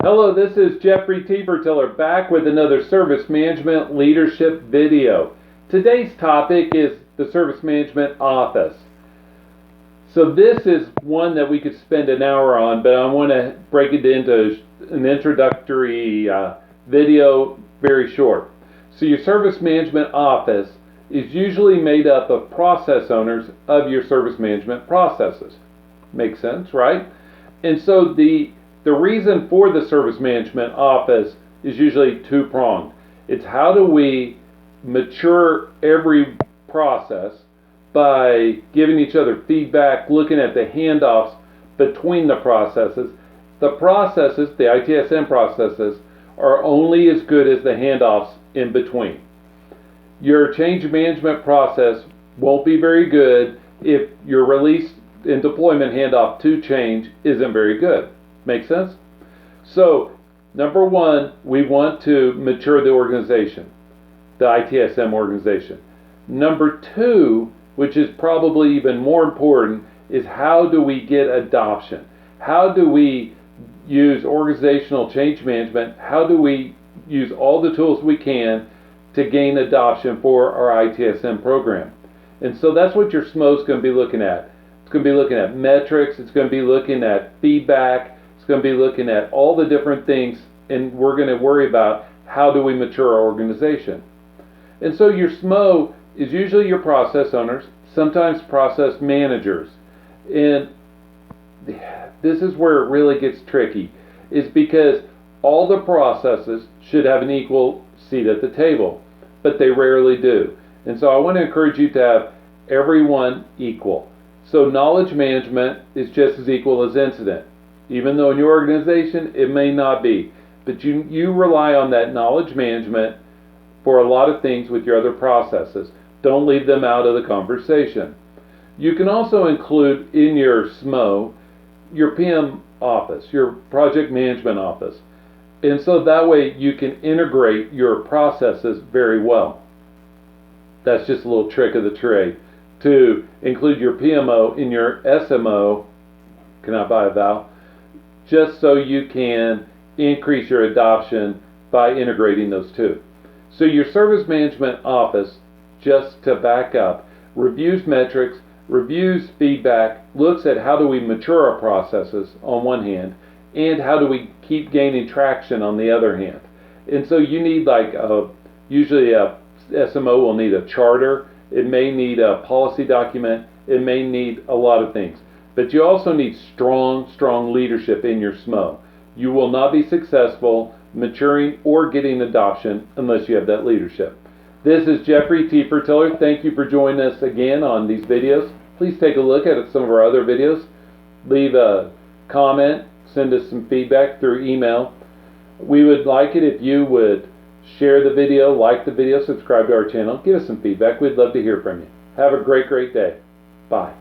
Hello, this is Jeffrey Tiller back with another service management leadership video. Today's topic is the service management office. So this is one that we could spend an hour on, but I want to break it into an introductory video, very short. So your service management office is usually made up of process owners of your service management processes. Makes sense, right? And so the reason for the service management office is usually two-pronged. It's how do we mature every process by giving each other feedback, looking at the handoffs between the processes. The processes, the ITSM processes, are only as good as the handoffs in between. Your change management process won't be very good if your release and deployment handoff to change isn't very good. Make sense? So, number one, we want to mature the organization, the ITSM organization. Number two, which is probably even more important, is how do we get adoption? How do we use organizational change management? How do we use all the tools we can to gain adoption for our ITSM program? And so that's what your SMO is going to be looking at. It's going to be looking at metrics. It's going to be looking at feedback. It's going to be looking at all the different things, and we're going to worry about how do we mature our organization. And so your SMO is usually your process owners, sometimes process managers. And this is where it really gets tricky, is because all the processes should have an equal seat at the table, but they rarely do. And so I want to encourage you to have everyone equal. So knowledge management is just as equal as incident. Even though in your organization it may not be. But you rely on that knowledge management for a lot of things with your other processes. Don't leave them out of the conversation. You can also include in your SMO your PM office, your project management office. And so that way you can integrate your processes very well. That's just a little trick of the trade. To include your PMO in your SMO, can I buy a vowel? Just so you can increase your adoption by integrating those two. So your service management office, just to back up, reviews metrics, reviews feedback, looks at how do we mature our processes on one hand, and how do we keep gaining traction on the other hand. And so you need usually a SMO will need a charter, it may need a policy document, it may need a lot of things. But you also need strong leadership in your SMO. You will not be successful maturing or getting adoption unless you have that leadership. This is Jeffrey Tiller. Thank you for joining us again on these videos. Please take a look at some of our other videos. Leave a comment, send us some feedback through email. We would like it if you would share the video, like the video, subscribe to our channel, give us some feedback. We'd love to hear from you. Have a great day. Bye.